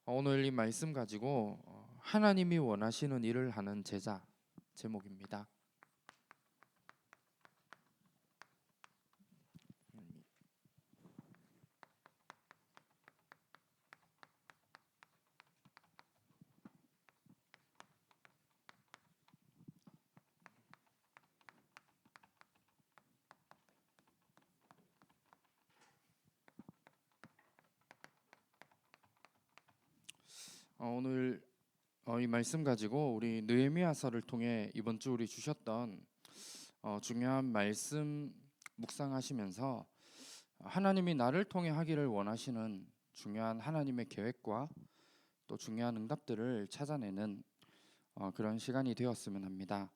오늘 이 말씀 가지고 하나님이 원하시는 일을 하는 제자 제목입니다. 오늘 이 말씀 가지고 우리 느헤미야서를 통해 이번 주 우리 주셨던 중요한 말씀 묵상하시면서 하나님이 나를 통해 하기를 원하시는 중요한 하나님의 계획과 또 중요한 응답들을 찾아내는 그런 시간이 되었으면 합니다.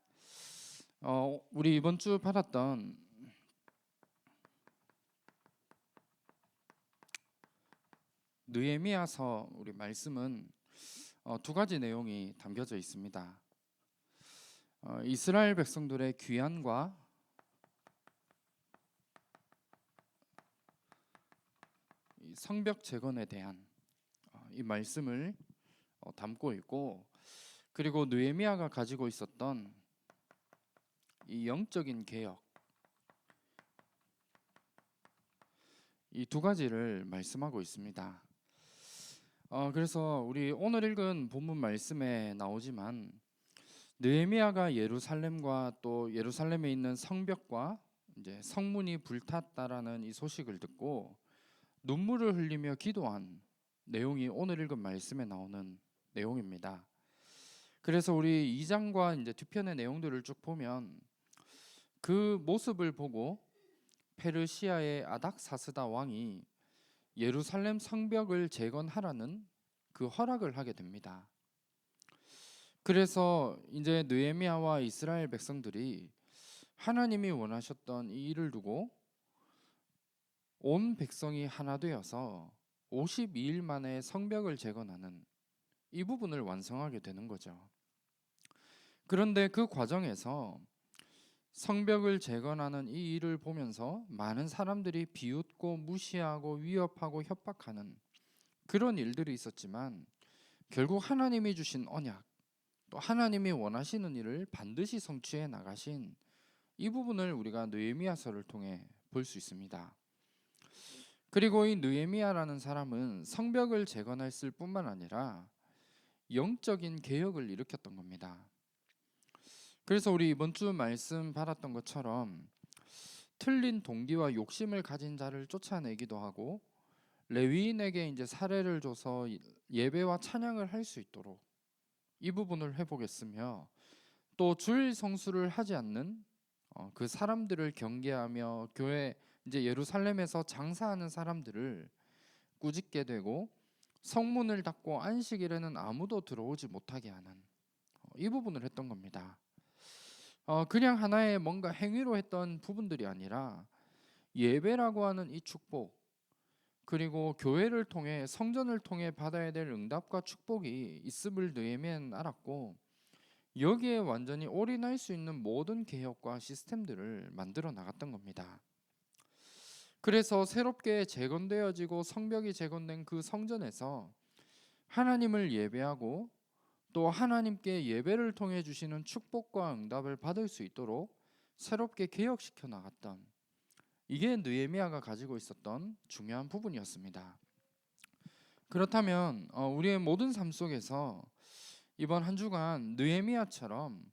우리 이번 주 받았던 느헤미야서 우리 말씀은 두 가지 내용이 담겨져 있습니다. 이스라엘 백성들의 귀환과 이 성벽 재건에 대한 이 말씀을 담고 있고, 그리고 느헤미야가 가지고 있었던 이 영적인 개혁, 이 두 가지를 말씀하고 있습니다. 그래서 우리 오늘 읽은 본문 말씀에 나오지만 느헤미야가 예루살렘과 또 예루살렘에 있는 성벽과 이제 성문이 불탔다라는 이 소식을 듣고 눈물을 흘리며 기도한 내용이 오늘 읽은 말씀에 나오는 내용입니다. 그래서 우리 2장과 이제 뒤편의 내용들을 쭉 보면 그 모습을 보고 페르시아의 아닥사스다 왕이 예루살렘 성벽을 재건하라는 그 허락을 하게 됩니다. 그래서 이제 느헤미야와 이스라엘 백성들이 하나님이 원하셨던 이 일을 두고 온 백성이 하나 되어서 52일 만에 성벽을 재건하는 이 부분을 완성하게 되는 거죠. 그런데 그 과정에서 성벽을 재건하는 이 일을 보면서 많은 사람들이 비웃고 무시하고 위협하고 협박하는 그런 일들이 있었지만, 결국 하나님이 주신 언약, 또 하나님이 원하시는 일을 반드시 성취해 나가신 이 부분을 우리가 느헤미야서를 통해 볼 수 있습니다. 그리고 이 느헤미야라는 사람은 성벽을 재건했을 뿐만 아니라 영적인 개혁을 일으켰던 겁니다. 그래서 우리 이번 주 말씀 받았던 것처럼 틀린 동기와 욕심을 가진 자를 쫓아내기도 하고, 레위인에게 이제 사례를 줘서 예배와 찬양을 할 수 있도록 이 부분을 회복했으며, 또 주일 성수를 하지 않는 그 사람들을 경계하며 교회 이제 예루살렘에서 장사하는 사람들을 꾸짖게 되고, 성문을 닫고 안식일에는 아무도 들어오지 못하게 하는 이 부분을 했던 겁니다. 그냥 하나의 뭔가 행위로 했던 부분들이 아니라 예배라고 하는 이 축복, 그리고 교회를 통해 성전을 통해 받아야 될 응답과 축복이 있음을 느헤미야는 알았고, 여기에 완전히 올인할 수 있는 모든 개혁과 시스템들을 만들어 나갔던 겁니다. 그래서 새롭게 재건되어지고 성벽이 재건된 그 성전에서 하나님을 예배하고 또 하나님께 예배를 통해 주시는 축복과 응답을 받을 수 있도록 새롭게 개혁시켜 나갔던, 이게 느헤미야가 가지고 있었던 중요한 부분이었습니다. 그렇다면 우리의 모든 삶 속에서 이번 한 주간 느헤미야처럼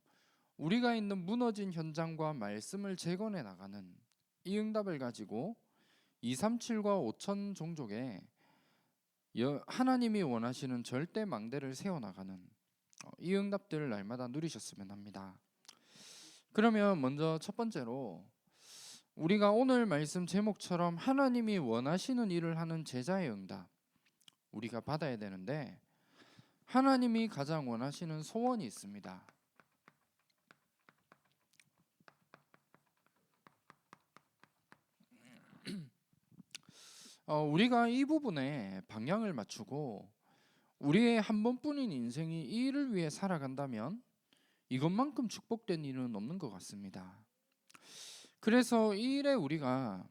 우리가 있는 무너진 현장과 말씀을 재건해 나가는 이 응답을 가지고 237과 5천 종족에 하나님이 원하시는 절대 망대를 세워나가는 이 응답들을 날마다 누리셨으면 합니다. 그러면 먼저 첫 번째로 우리가 오늘 말씀 제목처럼 하나님이 원하시는 일을 하는 제자의 응답, 우리가 받아야 되는데, 하나님이 가장 원하시는 소원이 있습니다. 우리가 이 부분에 방향을 맞추고 우리의 한 번뿐인 인생이 이 일을 위해 살아간다면 이것만큼 축복된 일은 없는 것 같습니다. 그래서 이 일에 우리가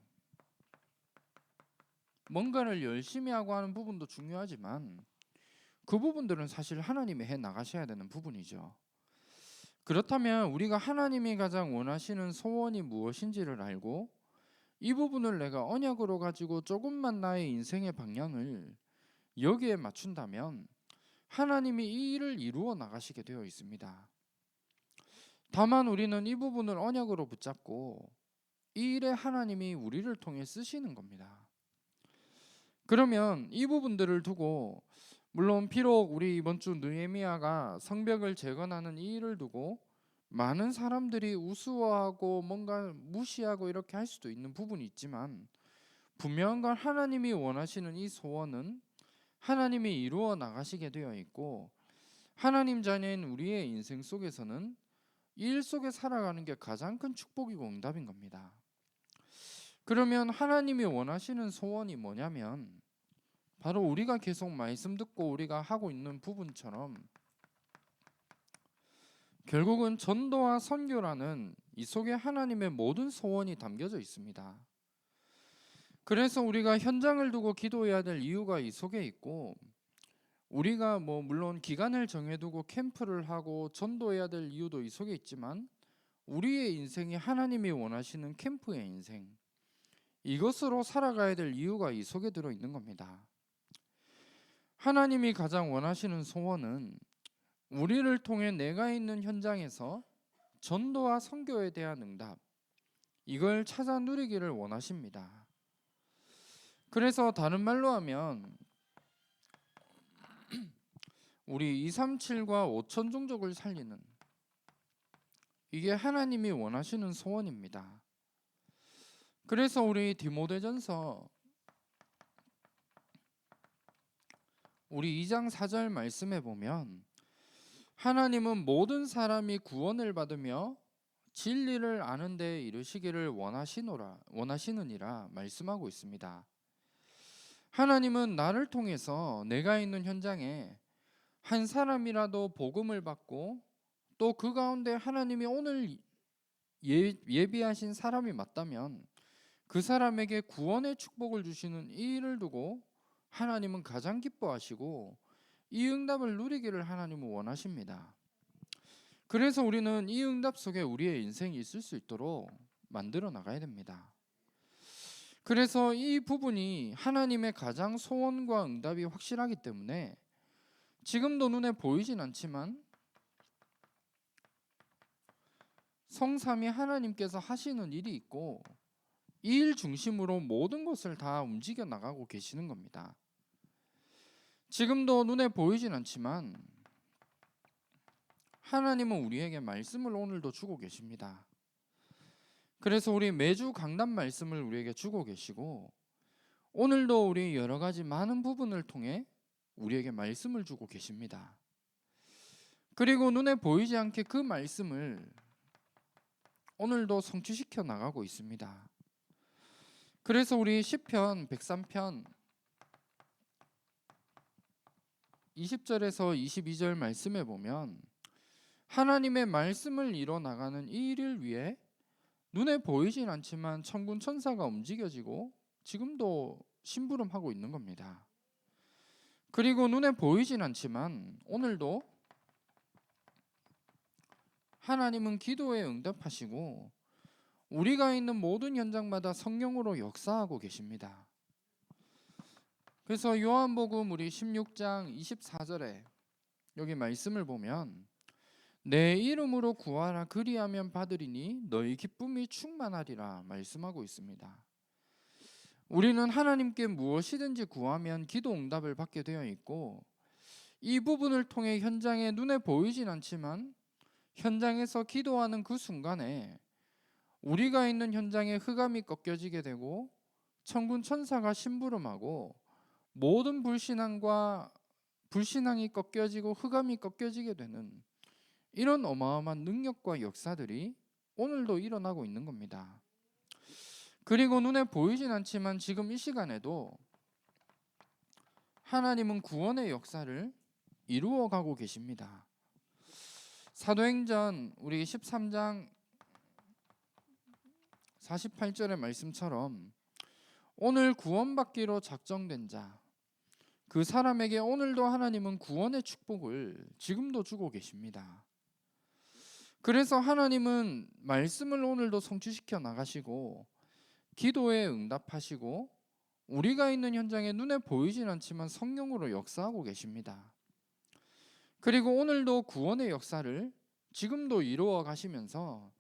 뭔가를 열심히 하고 하는 부분도 중요하지만 그 부분들은 사실 하나님이 해 나가셔야 되는 부분이죠. 그렇다면 우리가 하나님이 가장 원하시는 소원이 무엇인지를 알고 이 부분을 내가 언약으로 가지고 조금만 나의 인생의 방향을 여기에 맞춘다면 하나님이 이 일을 이루어 나가시게 되어 있습니다. 다만 우리는 이 부분을 언약으로 붙잡고 이 일에 하나님이 우리를 통해 쓰시는 겁니다. 그러면 이 부분들을 두고 물론 비록 우리 이번 주 느헤미야가 성벽을 재건하는 이 일을 두고 많은 사람들이 우스워하고 뭔가 무시하고 이렇게 할 수도 있는 부분이 있지만 분명한 건 하나님이 원하시는 이 소원은 하나님이 이루어 나가시게 되어 있고 하나님 자녀인 우리의 인생 속에서는 이 일 속에 살아가는 게 가장 큰 축복이고 응답인 겁니다. 그러면 하나님이 원하시는 소원이 뭐냐면 바로 우리가 계속 말씀 듣고 우리가 하고 있는 부분처럼 결국은 전도와 선교라는 이 속에 하나님의 모든 소원이 담겨져 있습니다. 그래서 우리가 현장을 두고 기도해야 될 이유가 이 속에 있고 우리가 물론 기간을 정해두고 캠프를 하고 전도해야 될 이유도 이 속에 있지만 우리의 인생이 하나님이 원하시는 캠프의 인생 이것으로 살아가야 될 이유가 이 속에 들어있는 겁니다. 하나님이 가장 원하시는 소원은 우리를 통해 내가 있는 현장에서 전도와 선교에 대한 응답 이걸 찾아 누리기를 원하십니다. 그래서 다른 말로 하면 우리 237과 5천 종족을 살리는 이게 하나님이 원하시는 소원입니다. 그래서 우리 디모데전서 우리 2장 4절 말씀에 보면 하나님은 모든 사람이 구원을 받으며 진리를 아는 데 이르시기를 원하시느니라 말씀하고 있습니다. 하나님은 나를 통해서 내가 있는 현장에 한 사람이라도 복음을 받고 또 그 가운데 하나님이 오늘 예비하신 사람이 맞다면 그 사람에게 구원의 축복을 주시는 이 일을 두고 하나님은 가장 기뻐하시고 이 응답을 누리기를 하나님은 원하십니다. 그래서 우리는 이 응답 속에 우리의 인생이 있을 수 있도록 만들어 나가야 됩니다. 그래서 이 부분이 하나님의 가장 소원과 응답이 확실하기 때문에 지금도 눈에 보이진 않지만 성삼위 하나님께서 하시는 일이 있고 이 일 중심으로 모든 것을 다 움직여 나가고 계시는 겁니다. 지금도 눈에 보이진 않지만 하나님은 우리에게 말씀을 오늘도 주고 계십니다. 그래서 우리 매주 강단 말씀을 우리에게 주고 계시고 오늘도 우리 여러 가지 많은 부분을 통해 우리에게 말씀을 주고 계십니다. 그리고 눈에 보이지 않게 그 말씀을 오늘도 성취시켜 나가고 있습니다. 그래서 우리 시편 103편 20절에서 22절 말씀에 보면 하나님의 말씀을 이뤄 나가는 이 일을 위해 눈에 보이진 않지만 천군 천사가 움직여지고 지금도 심부름하고 있는 겁니다. 그리고 눈에 보이진 않지만 오늘도 하나님은 기도에 응답하시고 우리가 있는 모든 현장마다 성령으로 역사하고 계십니다. 그래서 요한복음 우리 16장 24절에 여기 말씀을 보면 내 이름으로 구하라 그리하면 받으리니 너희 기쁨이 충만하리라 말씀하고 있습니다. 우리는 하나님께 무엇이든지 구하면 기도 응답을 받게 되어 있고 이 부분을 통해 현장에 눈에 보이진 않지만 현장에서 기도하는 그 순간에 우리가 있는 현장에 흑암이 꺾여지게 되고 천군 천사가 심부름하고 모든 불신앙이 꺾여지고 흑암이 꺾여지게 되는 이런 어마어마한 능력과 역사들이 오늘도 일어나고 있는 겁니다. 그리고 눈에 보이진 않지만 지금 이 시간에도 하나님은 구원의 역사를 이루어가고 계십니다. 사도행전 우리 13장 48절의 말씀처럼 오늘 구원받기로 작정된 자 그 사람에게 오늘도 하나님은 구원의 축복을 지금도 주고 계십니다. 그래서 하나님은 말씀을 오늘도 성취시켜 나가시고 기도에 응답하시고 우리가 있는 현장에 눈에 보이진 않지만 성령으로 역사하고 계십니다. 그리고 오늘도 구원의 역사를 지금도 이루어 가시면서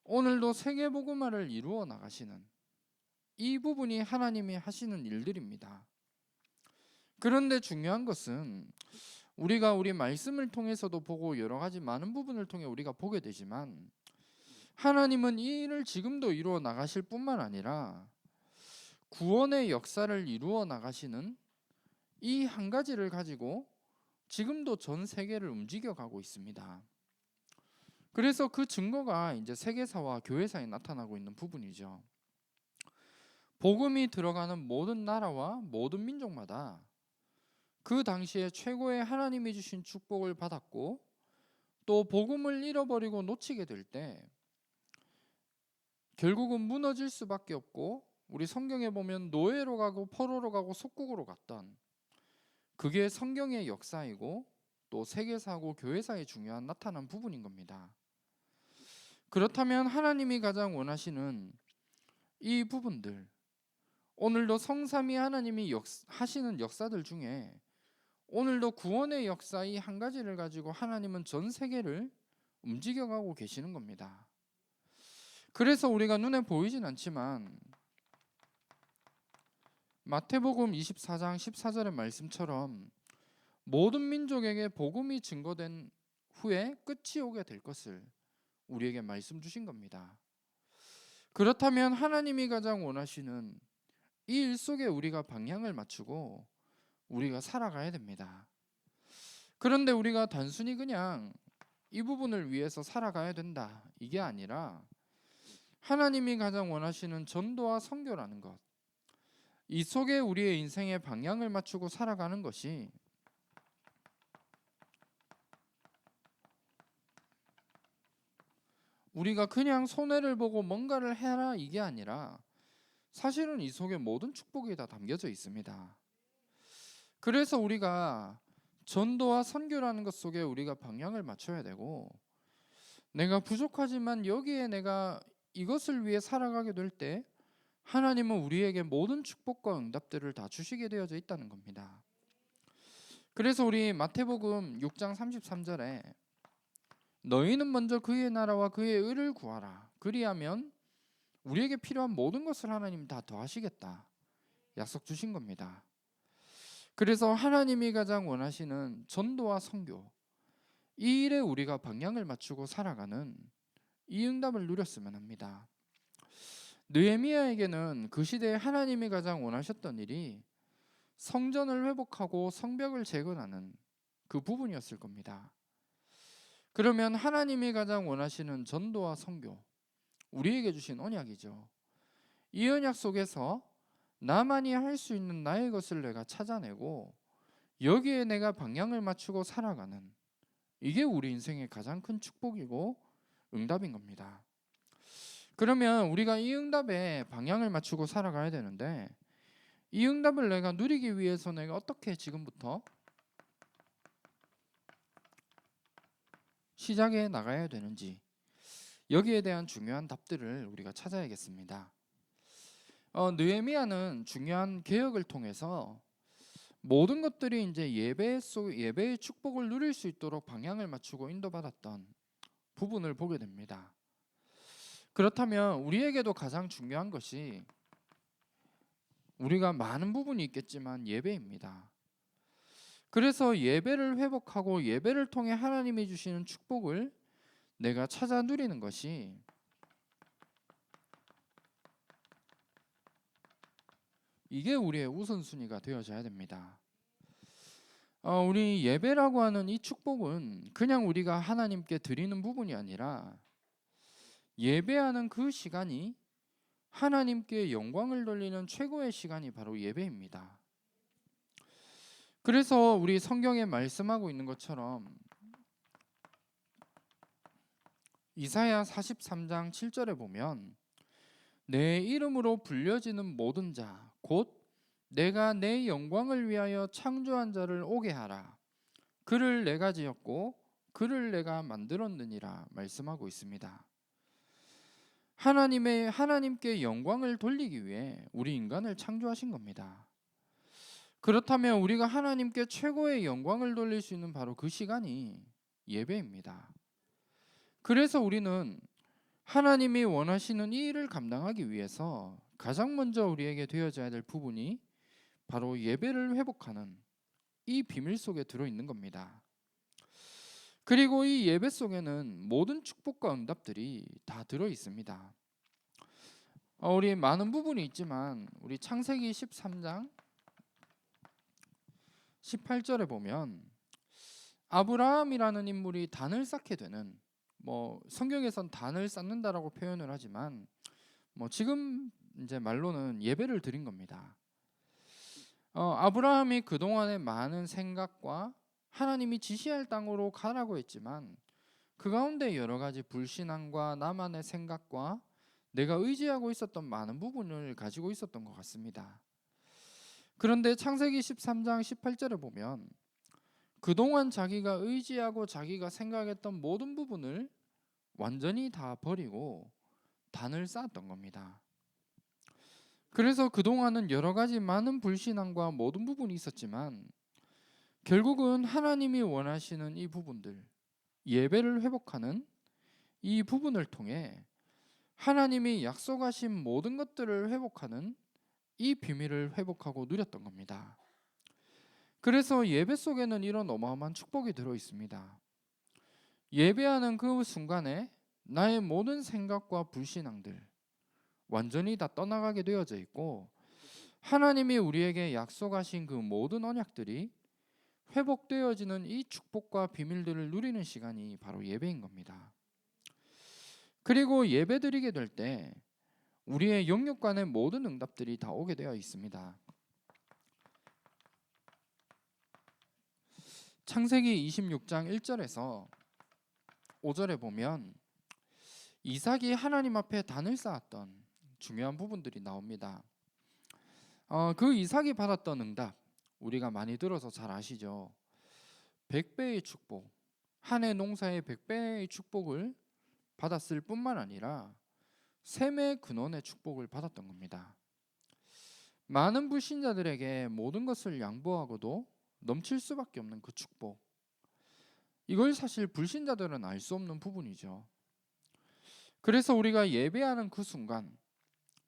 오늘도 세계복음화를 이루어 나가시는 이 부분이 하나님이 하시는 일들입니다. 그런데 중요한 것은 우리가 우리 말씀을 통해서도 보고 여러 가지 많은 부분을 통해 우리가 보게 되지만 하나님은 이 일을 지금도 이루어 나가실 뿐만 아니라 구원의 역사를 이루어 나가시는 이 한 가지를 가지고 지금도 전 세계를 움직여 가고 있습니다. 그래서 그 증거가 이제 세계사와 교회사에 나타나고 있는 부분이죠. 복음이 들어가는 모든 나라와 모든 민족마다 그 당시에 최고의 하나님이 주신 축복을 받았고 또 복음을 잃어버리고 놓치게 될 때 결국은 무너질 수밖에 없고 우리 성경에 보면 노예로 가고 포로로 가고 속국으로 갔던 그게 성경의 역사이고 또 세계사고 교회사에 중요한 나타난 부분인 겁니다. 그렇다면 하나님이 가장 원하시는 이 부분들 오늘도 성삼위 하나님이 하시는 역사들 중에 오늘도 구원의 역사 이 한 가지를 가지고 하나님은 전 세계를 움직여가고 계시는 겁니다. 그래서 우리가 눈에 보이진 않지만 마태복음 24장 14절의 말씀처럼 모든 민족에게 복음이 증거된 후에 끝이 오게 될 것을 우리에게 말씀 주신 겁니다. 그렇다면 하나님이 가장 원하시는 이 일 속에 우리가 방향을 맞추고 우리가 살아가야 됩니다. 그런데 우리가 단순히 그냥 이 부분을 위해서 살아가야 된다 이게 아니라 하나님이 가장 원하시는 전도와 선교라는 것, 이 속에 우리의 인생의 방향을 맞추고 살아가는 것이 우리가 그냥 손해를 보고 뭔가를 해라 이게 아니라 사실은 이 속에 모든 축복이 다 담겨져 있습니다. 그래서 우리가 전도와 선교라는 것 속에 우리가 방향을 맞춰야 되고 내가 부족하지만 여기에 내가 이것을 위해 살아가게 될 때 하나님은 우리에게 모든 축복과 응답들을 다 주시게 되어져 있다는 겁니다. 그래서 우리 마태복음 6장 33절에 너희는 먼저 그의 나라와 그의 의를 구하라 그리하면 우리에게 필요한 모든 것을 하나님 다 더하시겠다 약속 주신 겁니다. 그래서 하나님이 가장 원하시는 전도와 선교 이 일에 우리가 방향을 맞추고 살아가는 이 응답을 누렸으면 합니다. 느헤미야에게는 그 시대에 하나님이 가장 원하셨던 일이 성전을 회복하고 성벽을 재건하는 그 부분이었을 겁니다. 그러면 하나님이 가장 원하시는 전도와 선교 우리에게 주신 언약이죠. 이 언약 속에서 나만이 할 수 있는 나의 것을 내가 찾아내고 여기에 내가 방향을 맞추고 살아가는 이게 우리 인생의 가장 큰 축복이고 응답인 겁니다. 그러면 우리가 이 응답에 방향을 맞추고 살아가야 되는데 이 응답을 내가 누리기 위해서 내가 어떻게 지금부터 시작해 나가야 되는지 여기에 대한 중요한 답들을 우리가 찾아야겠습니다. 느헤미야는 중요한 개혁을 통해서 모든 것들이 이제 예배의 축복을 누릴 수 있도록 방향을 맞추고 인도받았던 부분을 보게 됩니다. 그렇다면 우리에게도 가장 중요한 것이 우리가 많은 부분이 있겠지만 예배입니다. 그래서 예배를 회복하고 예배를 통해 하나님이 주시는 축복을 내가 찾아 누리는 것이 이게 우리의 우선순위가 되어져야 됩니다. 우리 예배라고 하는 이 축복은 그냥 우리가 하나님께 드리는 부분이 아니라 예배하는 그 시간이 하나님께 영광을 돌리는 최고의 시간이 바로 예배입니다. 그래서 우리 성경에 말씀하고 있는 것처럼 이사야 43장 7절에 보면 내 이름으로 불려지는 모든 자 곧 내가 내 영광을 위하여 창조한 자를 오게 하라. 그를 내가 지었고 그를 내가 만들었느니라 말씀하고 있습니다. 하나님께 영광을 돌리기 위해 우리 인간을 창조하신 겁니다. 그렇다면 우리가 하나님께 최고의 영광을 돌릴 수 있는 바로 그 시간이 예배입니다. 그래서 우리는 하나님이 원하시는 이 일을 감당하기 위해서 가장 먼저 우리에게 되어져야 될 부분이 바로 예배를 회복하는 이 비밀 속에 들어있는 겁니다. 그리고 이 예배 속에는 모든 축복과 응답들이 다 들어있습니다. 우리 많은 부분이 있지만 우리 창세기 13장 18절에 보면 아브라함이라는 인물이 단을 쌓게 되는, 성경에선 단을 쌓는다라고 표현을 하지만 지금 이제 말로는 예배를 드린 겁니다. 아브라함이 그동안의 많은 생각과 하나님이 지시할 땅으로 가라고 했지만 그 가운데 여러 가지 불신앙과 나만의 생각과 내가 의지하고 있었던 많은 부분을 가지고 있었던 것 같습니다. 그런데 창세기 13장 18절에 보면 그동안 자기가 의지하고 자기가 생각했던 모든 부분을 완전히 다 버리고 단을 쌓았던 겁니다. 그래서 그동안은 여러 가지 많은 불신앙과 모든 부분이 있었지만 결국은 하나님이 원하시는 이 부분들, 예배를 회복하는 이 부분을 통해 하나님이 약속하신 모든 것들을 회복하는 이 비밀을 회복하고 누렸던 겁니다. 그래서 예배 속에는 이런 어마어마한 축복이 들어 있습니다. 예배하는 그 순간에 나의 모든 생각과 불신앙들 완전히 다 떠나가게 되어져 있고 하나님이 우리에게 약속하신 그 모든 언약들이 회복되어지는 이 축복과 비밀들을 누리는 시간이 바로 예배인 겁니다. 그리고 예배 드리게 될 때 우리의 영육간의 모든 응답들이 다 오게 되어 있습니다. 창세기 26장 1절에서 5절에 보면 이삭이 하나님 앞에 단을 쌓았던 중요한 부분들이 나옵니다. 그 이삭이 받았던 응답 우리가 많이 들어서 잘 아시죠. 100배의 축복, 한 해 농사의 100배의 축복을 받았을 뿐만 아니라 샘의 근원의 축복을 받았던 겁니다. 많은 불신자들에게 모든 것을 양보하고도 넘칠 수밖에 없는 그 축복, 이걸 사실 불신자들은 알 수 없는 부분이죠. 그래서 우리가 예배하는 그 순간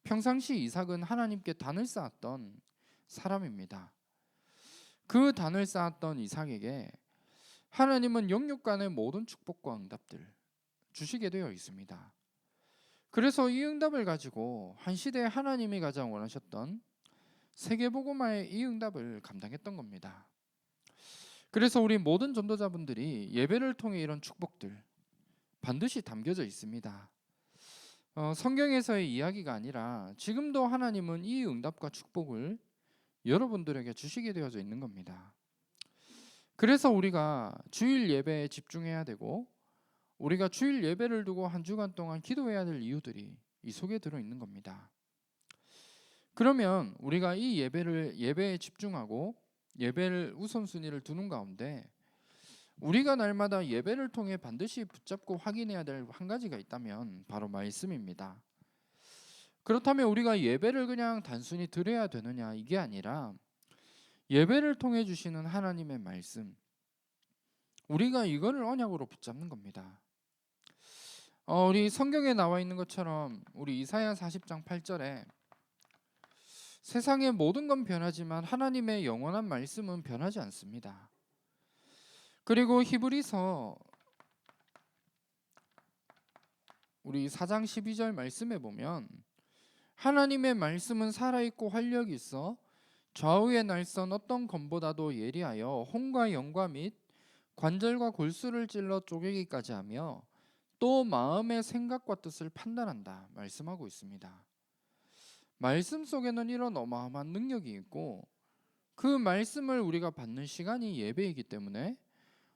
평상시 이삭은 하나님께 단을 쌓았던 사람입니다. 그 단을 쌓았던 이삭에게 하나님은 영육간의 모든 축복과 응답들 주시게 되어 있습니다. 그래서 이 응답을 가지고 한 시대에 하나님이 가장 원하셨던 세계복음화의 이 응답을 감당했던 겁니다. 그래서 우리 모든 전도자분들이 예배를 통해 이런 축복들 반드시 담겨져 있습니다. 성경에서의 이야기가 아니라 지금도 하나님은 이 응답과 축복을 여러분들에게 주시게 되어져 있는 겁니다. 그래서 우리가 주일 예배에 집중해야 되고 우리가 주일 예배를 두고 한 주간 동안 기도해야 될 이유들이 이 속에 들어있는 겁니다. 그러면 우리가 이 예배에 집중하고 예배를 우선순위를 두는 가운데 우리가 날마다 예배를 통해 반드시 붙잡고 확인해야 될 한 가지가 있다면 바로 말씀입니다. 그렇다면 우리가 예배를 그냥 단순히 드려야 되느냐, 이게 아니라 예배를 통해 주시는 하나님의 말씀, 우리가 이거를 언약으로 붙잡는 겁니다. 우리 성경에 나와 있는 것처럼 우리 이사야 40장 8절에 세상의 모든 건 변하지만 하나님의 영원한 말씀은 변하지 않습니다. 그리고 히브리서 우리 4장 12절 말씀에 보면 하나님의 말씀은 살아있고 활력이 있어 좌우의 날선 어떤 검보다도 예리하여 혼과 영과 및 관절과 골수를 찔러 쪼개기까지 하며 또 마음의 생각과 뜻을 판단한다 말씀하고 있습니다. 말씀 속에는 이런 어마어마한 능력이 있고 그 말씀을 우리가 받는 시간이 예배이기 때문에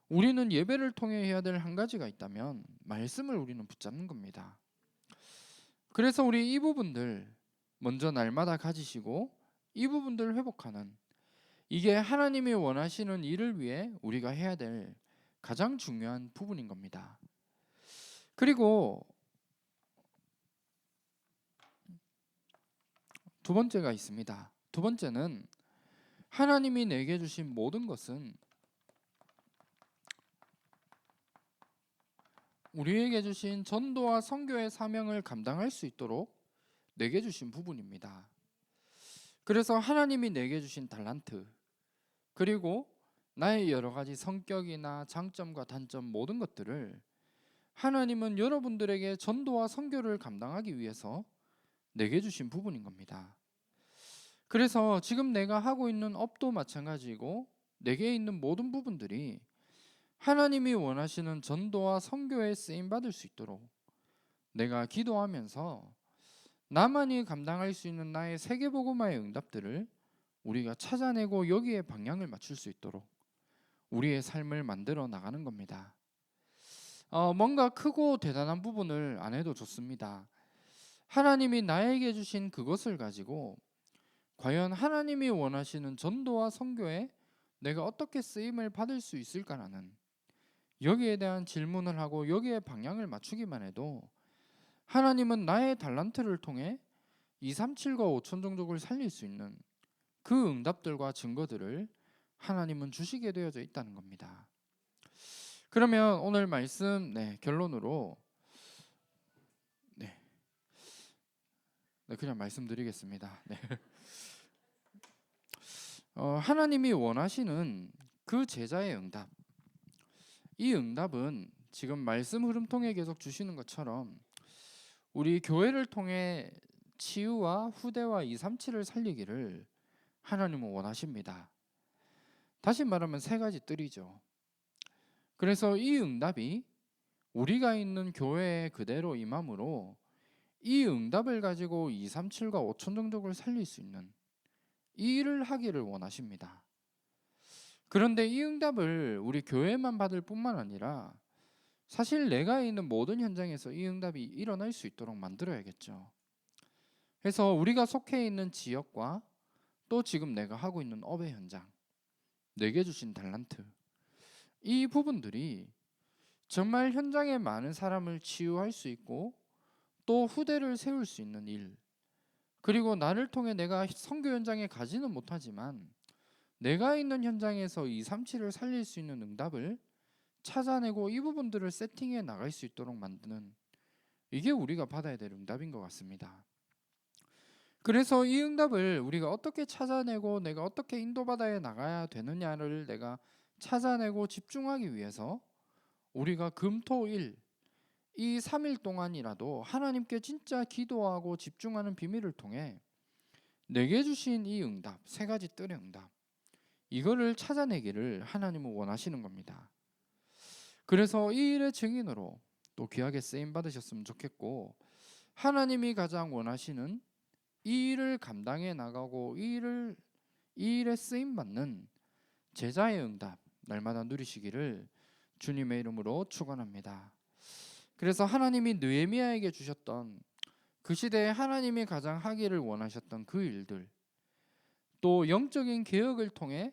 우리는 예배를 통해 해야 될 한 가지가 있다면 말씀을 우리는 붙잡는 겁니다. 그래서 우리 이 부분들 먼저 날마다 가지시고 이 부분들을 회복하는, 이게 하나님이 원하시는 일을 위해 우리가 해야 될 가장 중요한 부분인 겁니다. 그리고 두 번째가 있습니다. 두 번째는 하나님이 내게 주신 모든 것은 우리에게 주신 전도와 선교의 사명을 감당할 수 있도록 내게 주신 부분입니다. 그래서 하나님이 내게 주신 달란트, 그리고 나의 여러 가지 성격이나 장점과 단점 모든 것들을 하나님은 여러분들에게 전도와 선교를 감당하기 위해서 내게 주신 부분인 겁니다. 그래서 지금 내가 하고 있는 업도 마찬가지고 내게 있는 모든 부분들이 하나님이 원하시는 전도와 선교에 쓰임 받을 수 있도록 내가 기도하면서 나만이 감당할 수 있는 나의 세계복음화의 응답들을 우리가 찾아내고 여기에 방향을 맞출 수 있도록 우리의 삶을 만들어 나가는 겁니다. 뭔가 크고 대단한 부분을 안 해도 좋습니다. 하나님이 나에게 주신 그것을 가지고 과연 하나님이 원하시는 전도와 선교에 내가 어떻게 쓰임을 받을 수 있을까라는, 여기에 대한 질문을 하고 여기에 방향을 맞추기만 해도 하나님은 나의 달란트를 통해 237과 5천 종족을 살릴 수 있는 그 응답들과 증거들을 하나님은 주시게 되어져 있다는 겁니다. 그러면 오늘 말씀 결론으로 그냥 말씀드리겠습니다. 하나님이 원하시는 그 제자의 응답, 이 응답은 지금 말씀 흐름 통해 계속 주시는 것처럼 우리 교회를 통해 치유와 후대와 237을 살리기를 하나님은 원하십니다. 다시 말하면 세 가지 뜰이죠. 그래서 이 응답이 우리가 있는 교회에 그대로 임함으로 이 응답을 가지고 237과 5천 종족을 살릴 수 있는 이 일을 하기를 원하십니다. 그런데 이 응답을 우리 교회만 받을 뿐만 아니라 사실 내가 있는 모든 현장에서 이 응답이 일어날 수 있도록 만들어야겠죠. 그래서 우리가 속해 있는 지역과 또 지금 내가 하고 있는 업의 현장, 내게 주신 달란트, 이 부분들이 정말 현장에 많은 사람을 치유할 수 있고 또 후대를 세울 수 있는 일, 그리고 나를 통해 내가 선교 현장에 가지는 못하지만 내가 있는 현장에서 237을 살릴 수 있는 응답을 찾아내고 이 부분들을 세팅해 나갈 수 있도록 만드는, 이게 우리가 받아야 될 응답인 것 같습니다. 그래서 이 응답을 우리가 어떻게 찾아내고 내가 어떻게 인도받아 나가야 되느냐를 내가 찾아내고 집중하기 위해서 우리가 금토일 이 3일 동안이라도 하나님께 진짜 기도하고 집중하는 비밀을 통해 내게 주신 이 응답, 세 가지 뜰의 응답, 이거를 찾아내기를 하나님은 원하시는 겁니다. 그래서 이 일의 증인으로 또 귀하게 쓰임 받으셨으면 좋겠고, 하나님이 가장 원하시는 이 일을 감당해 나가고 이 일에 쓰임 받는 제자의 응답 날마다 누리시기를 주님의 이름으로 축원합니다. 그래서 하나님이 느헤미야에게 주셨던 그 시대에 하나님이 가장 하기를 원하셨던 그 일들, 또 영적인 개혁을 통해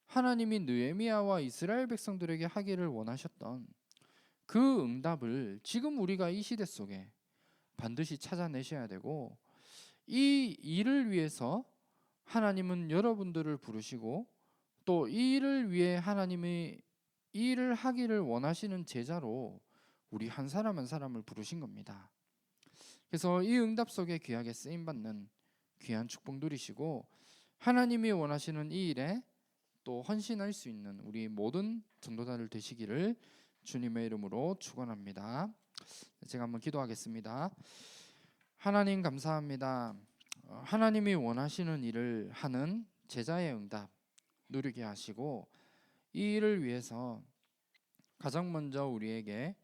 하나님이 느헤미야와 이스라엘 백성들에게 하기를 원하셨던 그 응답을 지금 우리가 이 시대 속에 반드시 찾아내셔야 되고, 이 일을 위해서 하나님은 여러분들을 부르시고 또 이 일을 위해 하나님이 이 일을 하기를 원하시는 제자로 우리 한 사람 한 사람을 부르신 겁니다. 그래서 이 응답 속에 귀하게 쓰임받는 귀한 축복 누리시고 하나님이 원하시는 이 일에 또 헌신할 수 있는 우리 모든 전도자들 되시기를 주님의 이름으로 축원합니다. 제가 한번 기도하겠습니다. 하나님 감사합니다. 하나님이 원하시는 일을 하는 제자의 응답 누리게 하시고 이 일을 위해서 가장 먼저 우리에게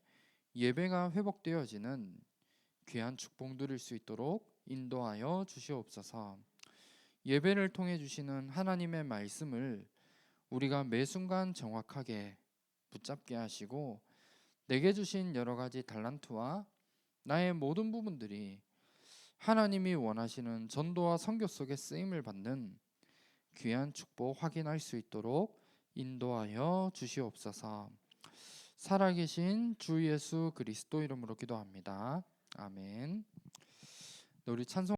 예배가 회복되어지는 귀한 축복 누릴 수 있도록 인도하여 주시옵소서. 예배를 통해 주시는 하나님의 말씀을 우리가 매 순간 정확하게 붙잡게 하시고 내게 주신 여러 가지 달란트와 나의 모든 부분들이 하나님이 원하시는 전도와 선교 속에 쓰임을 받는 귀한 축복 확인할 수 있도록 인도하여 주시옵소서. 살아계신 주 예수 그리스도 이름으로 기도합니다. 아멘. 우리 찬송